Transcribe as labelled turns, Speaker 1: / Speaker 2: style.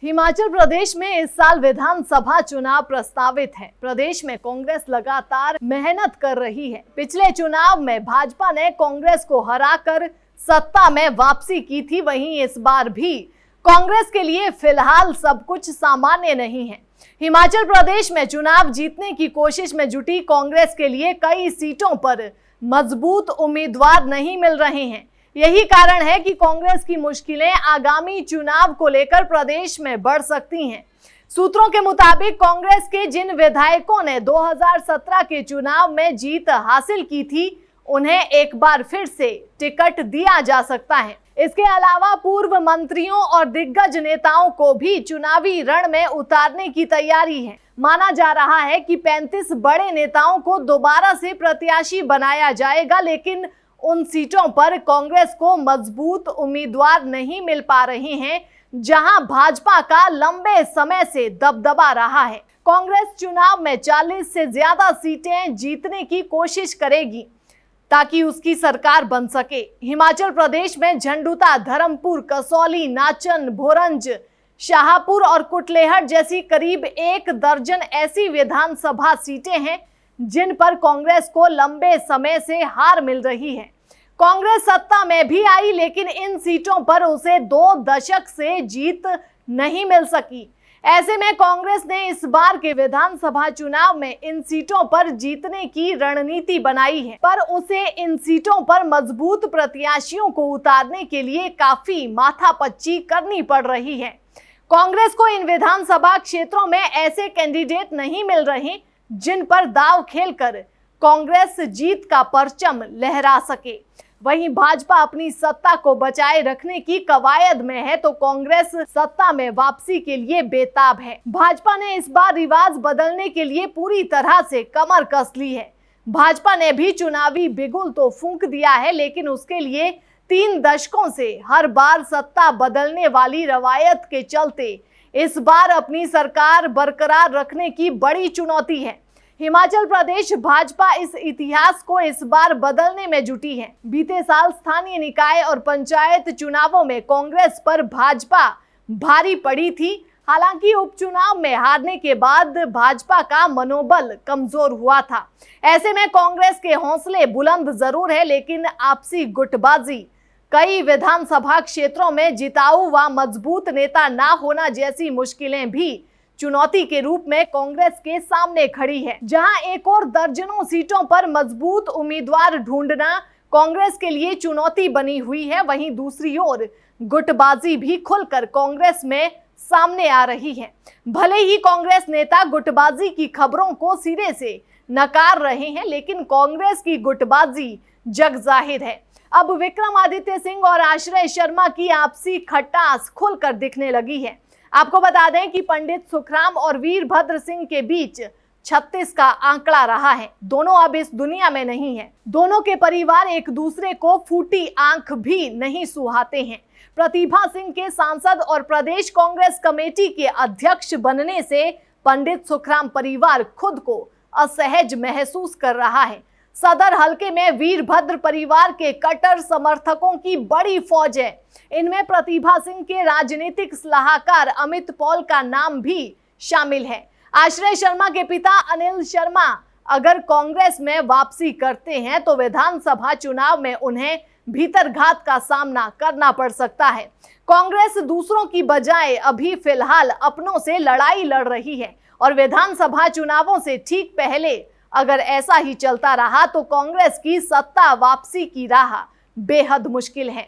Speaker 1: हिमाचल प्रदेश में इस साल विधानसभा चुनाव प्रस्तावित है। प्रदेश में कांग्रेस लगातार मेहनत कर रही है। पिछले चुनाव में भाजपा ने कांग्रेस को हराकर सत्ता में वापसी की थी। वहीं इस बार भी कांग्रेस के लिए फिलहाल सब कुछ सामान्य नहीं है। हिमाचल प्रदेश में चुनाव जीतने की कोशिश में जुटी कांग्रेस के लिए कई सीटों पर मजबूत उम्मीदवार नहीं मिल रहे हैं। यही कारण है कि कांग्रेस की मुश्किलें आगामी चुनाव को लेकर प्रदेश में बढ़ सकती हैं। सूत्रों के मुताबिक कांग्रेस के जिन विधायकों ने 2017 के चुनाव में जीत हासिल की थी, उन्हें एक बार फिर से टिकट दिया जा सकता है। इसके अलावा पूर्व मंत्रियों और दिग्गज नेताओं को भी चुनावी रण में उतारने की तैयारी है। माना जा रहा है कि 35 बड़े नेताओं को दोबारा से प्रत्याशी बनाया जाएगा, लेकिन उन सीटों पर कांग्रेस को मजबूत उम्मीदवार नहीं मिल पा रहे हैं, जहां भाजपा का लंबे समय से दबदबा रहा है। कांग्रेस चुनाव में 40 से ज्यादा सीटें जीतने की कोशिश करेगी ताकि उसकी सरकार बन सके। हिमाचल प्रदेश में झंडुता, धर्मपुर, कसौली, नाचन, भोरंज, शाहपुर और कुटलेहड़ जैसी करीब 1 दर्जन ऐसी विधानसभा सीटें हैं जिन पर कांग्रेस को लंबे समय से हार मिल रही है। कांग्रेस सत्ता में भी आई, लेकिन इन सीटों पर उसे 2 दशक से जीत नहीं मिल सकी। ऐसे में कांग्रेस ने इस बार के विधानसभा चुनाव में इन सीटों पर जीतने की रणनीति बनाई है, पर उसे इन सीटों पर मजबूत प्रत्याशियों को उतारने के लिए काफी माथापच्ची करनी पड़ रही है। कांग्रेस को इन विधानसभा क्षेत्रों में ऐसे कैंडिडेट नहीं मिल रहे जिन पर दांव खेलकर कांग्रेस जीत का परचम लहरा सके। वहीं भाजपा अपनी सत्ता को बचाए रखने की कवायद में है, तो कांग्रेस सत्ता में वापसी के लिए बेताब है। भाजपा ने इस बार रिवाज बदलने के लिए पूरी तरह से कमर कस ली है। भाजपा ने भी चुनावी बिगुल तो फूंक दिया है, लेकिन उसके लिए 3 दशकों से हर बार सत्ता बदलने वाली रवायत के चलते इस बार अपनी सरकार बरकरार रखने की बड़ी चुनौती है। हिमाचल प्रदेश भाजपा इस इतिहास को इस बार बदलने में जुटी है। बीते साल स्थानीय निकाय और पंचायत चुनावों में कांग्रेस पर भाजपा भारी पड़ी थी। हालांकि उपचुनाव में हारने के बाद भाजपा का मनोबल कमजोर हुआ था। ऐसे में कांग्रेस के हौसले बुलंद जरूर है, लेकिन आपसी गुटबाजी, कई विधानसभा क्षेत्रों में जिताऊ व मजबूत नेता ना होना जैसी मुश्किलें भी चुनौती के रूप में कांग्रेस के सामने खड़ी है। जहां एक और दर्जनों सीटों पर मजबूत उम्मीदवार ढूंढना कांग्रेस के लिए चुनौती बनी हुई है, वहीं दूसरी ओर गुटबाजी भी खुलकर कांग्रेस में सामने आ रही है। भले ही कांग्रेस नेता गुटबाजी की खबरों को सिरे से नकार रहे हैं, लेकिन कांग्रेस की गुटबाजी जग जाहिर है। अब विक्रमादित्य सिंह और आश्रय शर्मा की आपसी खटास खुलकर दिखने लगी है। आपको बता दें कि पंडित सुखराम और वीरभद्र सिंह के बीच 36 का आंकड़ा रहा है। दोनों अब इस दुनिया में नहीं है। दोनों के परिवार एक दूसरे को फूटी आंख भी नहीं सुहाते हैं। प्रतिभा सिंह के सांसद और प्रदेश कांग्रेस कमेटी के अध्यक्ष बनने से पंडित सुखराम परिवार खुद को असहज महसूस कर रहा है। सदर हलके में वीरभद्र परिवार के कट्टर समर्थकों की बड़ी फौज है। इनमें प्रतिभा सिंह के राजनीतिक सलाहकार अमित पॉल का नाम भी शामिल है। आश्रय शर्मा के पिता अनिल शर्मा अगर कांग्रेस में वापसी करते हैं तो विधानसभा चुनाव में उन्हें भीतरघात का सामना करना पड़ सकता है। कांग्रेस दूसरों की बजाय अभी फिलहाल अपनों से लड़ाई लड़ रही है और विधानसभा चुनावों से ठीक पहले अगर ऐसा ही चलता रहा तो कांग्रेस की सत्ता वापसी की राह बेहद मुश्किल है।